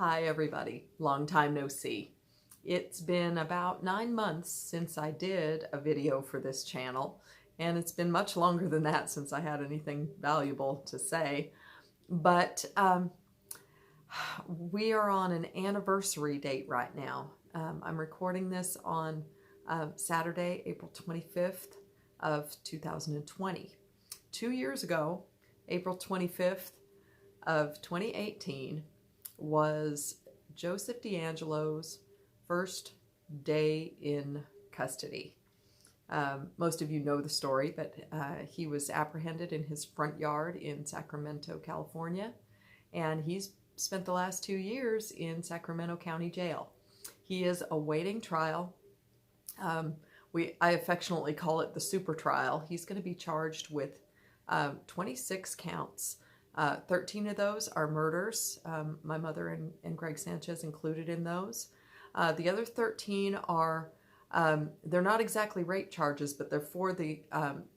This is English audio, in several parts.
Hi everybody, long time no see. It's been about 9 months since I did a video for this channel, and it's been much longer than that since I had anything valuable to say. But we are on an anniversary date right now. I'm recording this on Saturday, April 25th of 2020. 2 years ago, April 25th of 2018, was Joseph DeAngelo's first day in custody. Most of you know the story, but he was apprehended in his front yard in Sacramento, California, and he's spent the last 2 years in Sacramento County Jail. He is awaiting trial. I affectionately call it the super trial. He's going to be charged with 26 counts. 13 of those are murders. My mother and Greg Sanchez included in those. The other 13 are, they're not exactly rape charges, but they're for the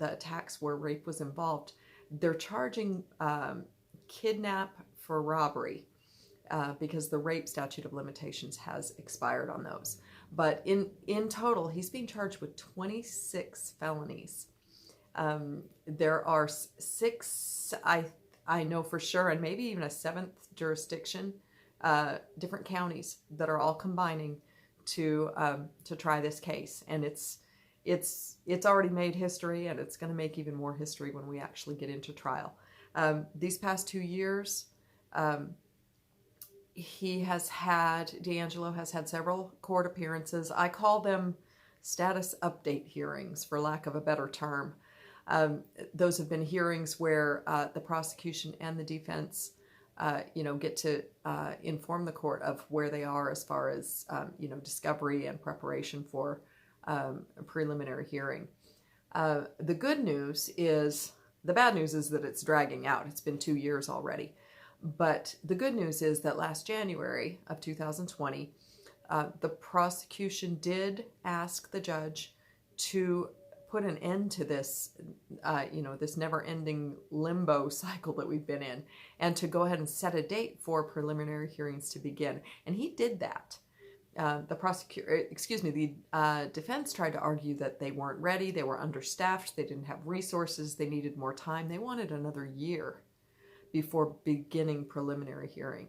attacks where rape was involved. They're charging kidnap for robbery because the rape statute of limitations has expired on those. But in total, he's being charged with 26 felonies. There are 6, I know for sure, and maybe even a 7th jurisdiction, different counties that are all combining to try this case, and it's already made history, and it's going to make even more history when we actually get into trial. These past 2 years, DeAngelo has had several court appearances. I call them status update hearings, for lack of a better term. Those have been hearings where the prosecution and the defense, get to inform the court of where they are as far as, discovery and preparation for a preliminary hearing. The bad news is that it's dragging out. It's been 2 years already. But the good news is that last January of 2020, the prosecution did ask the judge to put an end to this, this never-ending limbo cycle that we've been in, and to go ahead and set a date for preliminary hearings to begin. And he did that. The defense tried to argue that they weren't ready, they were understaffed, they didn't have resources, they needed more time. They wanted another year before beginning preliminary hearing.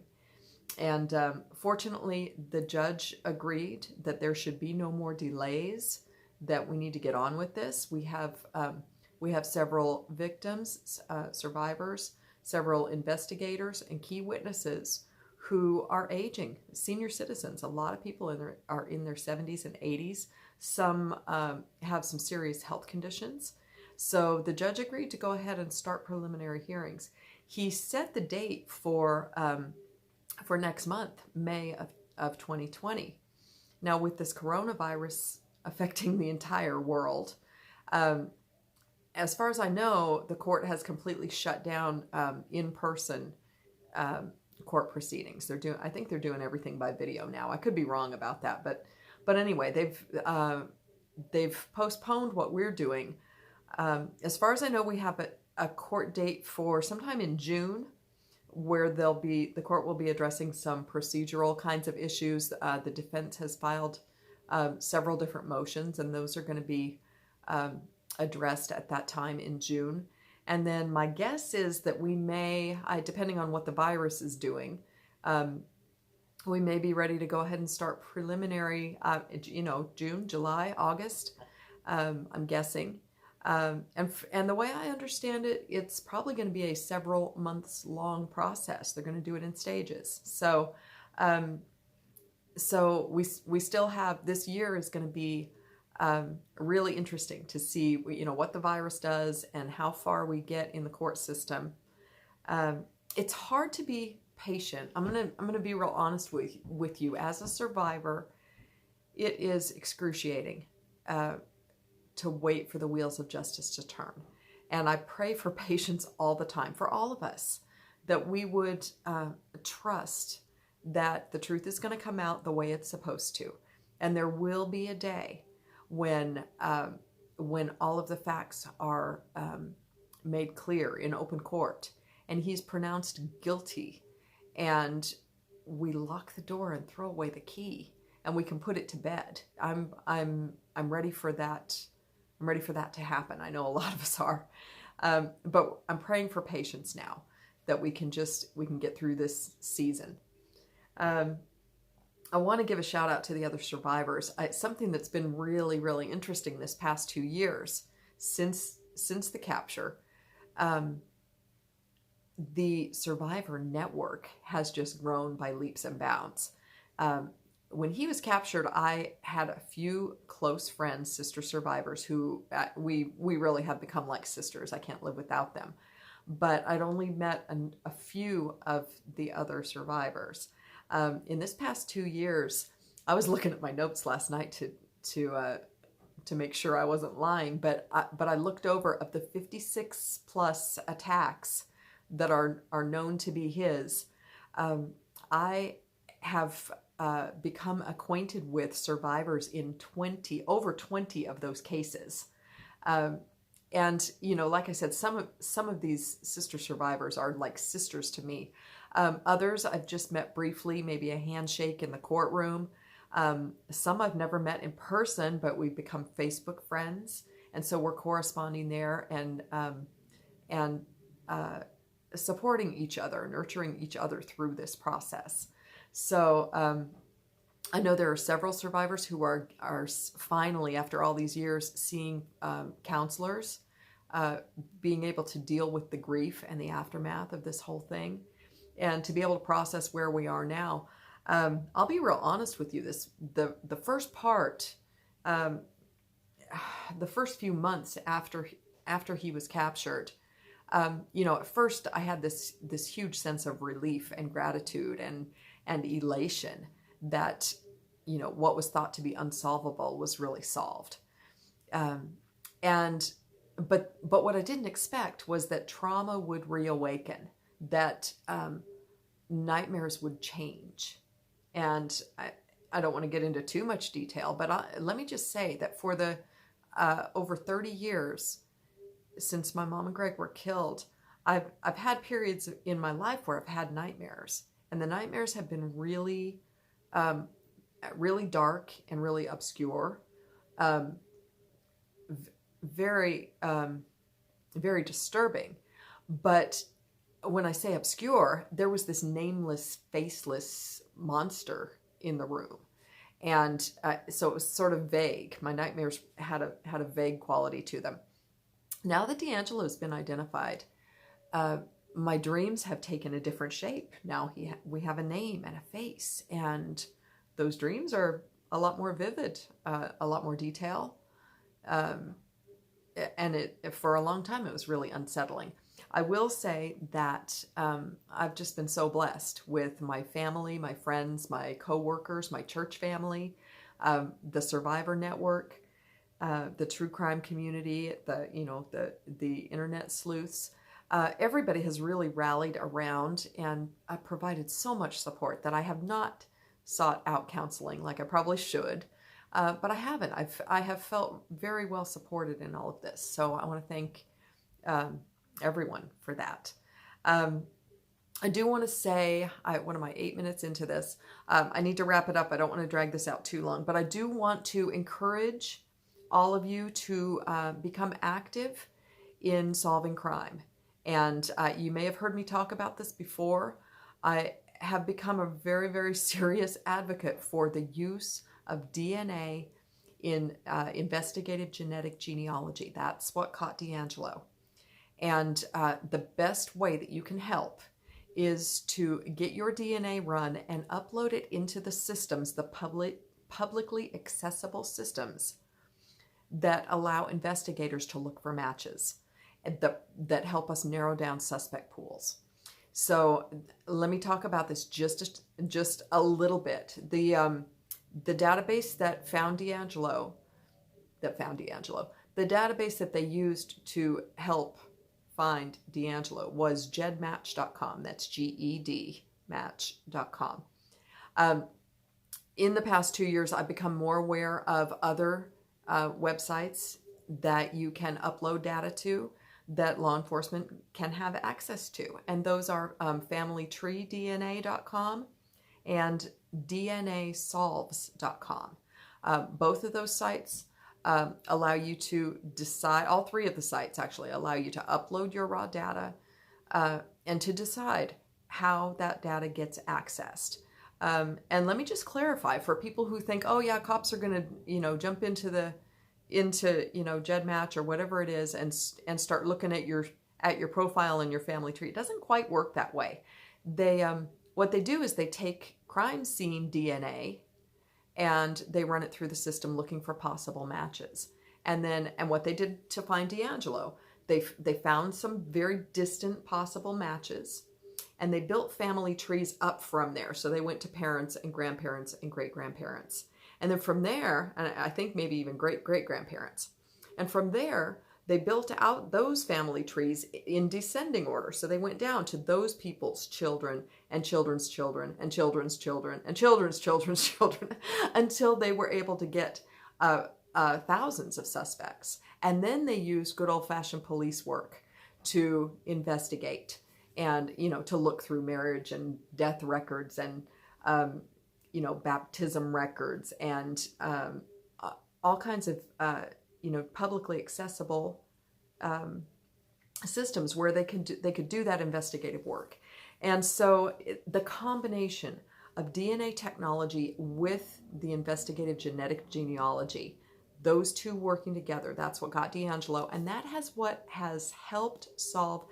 And fortunately, the judge agreed that there should be no more delays, that we need to get on with this. We have several victims, survivors, several investigators, and key witnesses who are aging, senior citizens. A lot of people are in their 70s and 80s. Some have some serious health conditions. So the judge agreed to go ahead and start preliminary hearings. He set the date for next month, May of 2020. Now, with this coronavirus affecting the entire world, as far as I know, the court has completely shut down in-person court proceedings. I think they're doing everything by video now. I could be wrong about that, but anyway, they've postponed what we're doing. As far as I know, we have a court date for sometime in June, where the court will be addressing some procedural kinds of issues. The defense has filed several different motions, and those are going to be addressed at that time in June. And then my guess is that we may, depending on what the virus is doing, we may be ready to go ahead and start preliminary, June, July, August, I'm guessing. And the way I understand it, it's probably going to be a several months long process. They're going to do it in stages. So we still have, this year is going to be really interesting to see, what the virus does and how far we get in the court system. It's hard to be patient. I'm gonna be real honest with you. As a survivor, it is excruciating to wait for the wheels of justice to turn. And I pray for patience all the time, for all of us, that we would trust that the truth is going to come out the way it's supposed to. And there will be a day when all of the facts are made clear in open court, and he's pronounced guilty, and we lock the door and throw away the key, and we can put it to bed. I'm ready for that. I'm ready for that to happen. I know a lot of us are, but I'm praying for patience now, that we can get through this season. I want to give a shout out to the other survivors. Something that's been really, really interesting this past 2 years since the capture. The survivor network has just grown by leaps and bounds. When he was captured, I had a few close friends, sister survivors, who we really have become like sisters. I can't live without them. But I'd only met a few of the other survivors. In this past 2 years, I was looking at my notes last night to make sure I wasn't lying, but I looked over, of the 56 plus attacks that are known to be his, I have become acquainted with survivors in over 20 of those cases. And, like I said, some of these sister survivors are like sisters to me. Others I've just met briefly, maybe a handshake in the courtroom. Some I've never met in person, but we've become Facebook friends. And so we're corresponding there and supporting each other, nurturing each other through this process. So I know there are several survivors who are finally, after all these years, seeing counselors, being able to deal with the grief and the aftermath of this whole thing, and to be able to process where we are now. I'll be real honest with you. The first part, the first few months after he was captured, at first I had this huge sense of relief and gratitude and elation that, what was thought to be unsolvable was really solved. But what I didn't expect was that trauma would reawaken, that nightmares would change. And I don't want to get into too much detail, but let me just say that for the over 30 years since my mom and Greg were killed, I've had periods in my life where I've had nightmares, and the nightmares have been really, really dark and really obscure, very, very disturbing. But when I say obscure, there was this nameless, faceless monster in the room. And so it was sort of vague. My nightmares had a vague quality to them. Now that DeAngelo has been identified, my dreams have taken a different shape. Now we have a name and a face, and those dreams are a lot more vivid, a lot more detail. And for a long time, it was really unsettling. I will say that I've just been so blessed with my family, my friends, my coworkers, my church family, the Survivor Network, the true crime community, the internet sleuths. Everybody has really rallied around and provided so much support that I have not sought out counseling like I probably should. But I haven't. I have felt very well supported in all of this. So I want to thank everyone for that. I do want to say, what am I, 8 minutes into this? I need to wrap it up. I don't want to drag this out too long, but I do want to encourage all of you to become active in solving crime. And you may have heard me talk about this before. I have become a very, very serious advocate for the use of DNA in investigative genetic genealogy. That's what caught DeAngelo. And the best way that you can help is to get your DNA run and upload it into the systems, the publicly accessible systems that allow investigators to look for matches that help us narrow down suspect pools. So let me talk about this just a little bit. The database that found DeAngelo, the database that they used to help find DeAngelo was gedmatch.com. That's GED match.com. In the past 2 years, I've become more aware of other websites that you can upload data to that law enforcement can have access to. And those are familytreedna.com and DNAsolves.com. Both of those sites allow you to decide, all three of the sites actually allow you to upload your raw data and to decide how that data gets accessed. And let me just clarify for people who think, oh yeah, cops are going to, jump into GEDmatch or whatever it is and start looking at your profile and your family tree. It doesn't quite work that way. What they do is they take crime scene DNA and they run it through the system looking for possible matches. And what they did to find DeAngelo, they found some very distant possible matches, and they built family trees up from there. So they went to parents and grandparents and great-grandparents. And then from there, and I think maybe even great-great-grandparents. And from there, they built out those family trees in descending order. So they went down to those people's children and children's children and children's children and children's children's children until they were able to get thousands of suspects. And then they used good old-fashioned police work to investigate and, to look through marriage and death records and, baptism records and all kinds of, publicly accessible systems where they could do that investigative work. And so the combination of DNA technology with the investigative genetic genealogy, those two working together, that's what got DeAngelo, and that what has helped solve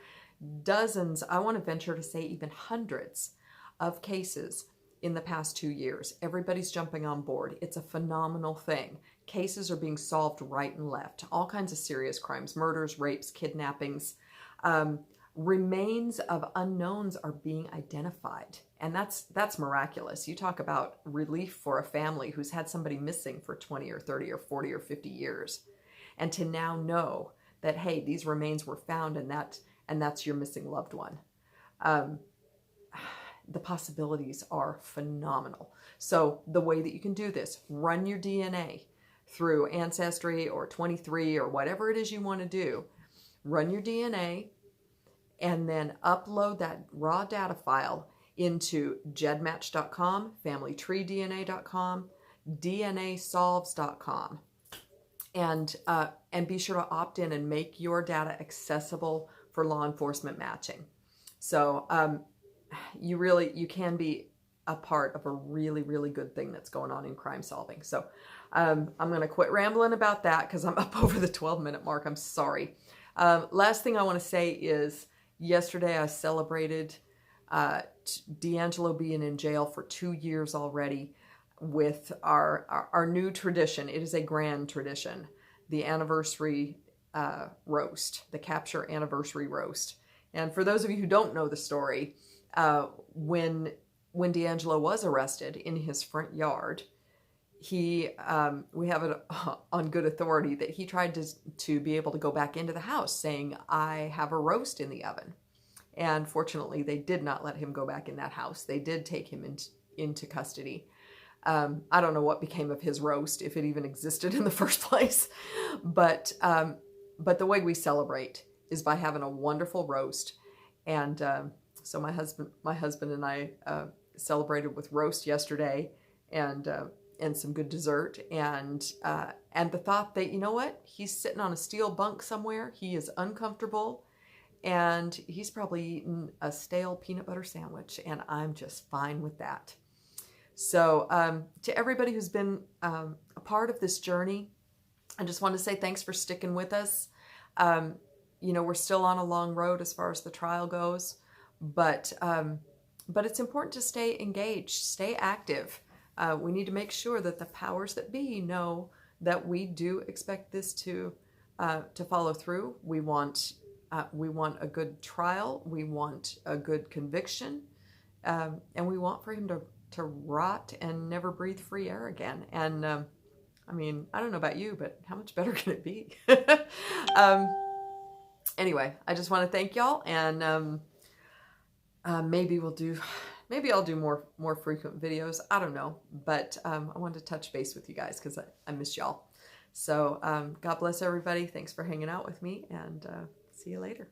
dozens, I want to venture to say even hundreds of cases in the past 2 years. Everybody's jumping on board. It's a phenomenal thing. Cases are being solved right and left. All kinds of serious crimes, murders, rapes, kidnappings. Remains of unknowns are being identified. And that's miraculous. You talk about relief for a family who's had somebody missing for 20 or 30 or 40 or 50 years. And to now know that, hey, these remains were found and that's your missing loved one. The possibilities are phenomenal. So the way that you can do this, run your DNA through Ancestry or 23 or whatever it is you want to do. Run your DNA and then upload that raw data file into gedmatch.com, familytreedna.com, DNAsolves.com. And be sure to opt in and make your data accessible for law enforcement matching. So you can be a part of a really, really good thing that's going on in crime solving. So I'm going to quit rambling about that because I'm up over the 12-minute mark. I'm sorry. Last thing I want to say is yesterday I celebrated DeAngelo being in jail for 2 years already with our new tradition. It is a grand tradition, the anniversary roast, the capture anniversary roast. And for those of you who don't know the story, when DeAngelo was arrested in his front yard, we have it on good authority that he tried to be able to go back into the house saying, I have a roast in the oven. And fortunately, they did not let him go back in that house. They did take him into custody. I don't know what became of his roast, if it even existed in the first place. But the way we celebrate is by having a wonderful roast. And so my husband and I celebrated with roast yesterday and some good dessert. And the thought that, you know what, he's sitting on a steel bunk somewhere. He is uncomfortable. And he's probably eaten a stale peanut butter sandwich. And I'm just fine with that. So to everybody who's been a part of this journey, I just want to say thanks for sticking with us. We're still on a long road as far as the trial goes, but it's important to stay engaged, stay active. We need to make sure that the powers that be know that we do expect this to follow through. We want a good trial. We want a good conviction, and we want for him to rot and never breathe free air again. And I don't know about you, but how much better can it be? Anyway, I just want to thank y'all, and maybe I'll do more frequent videos. I don't know, but I wanted to touch base with you guys because I miss y'all. So God bless everybody. Thanks for hanging out with me, and see you later.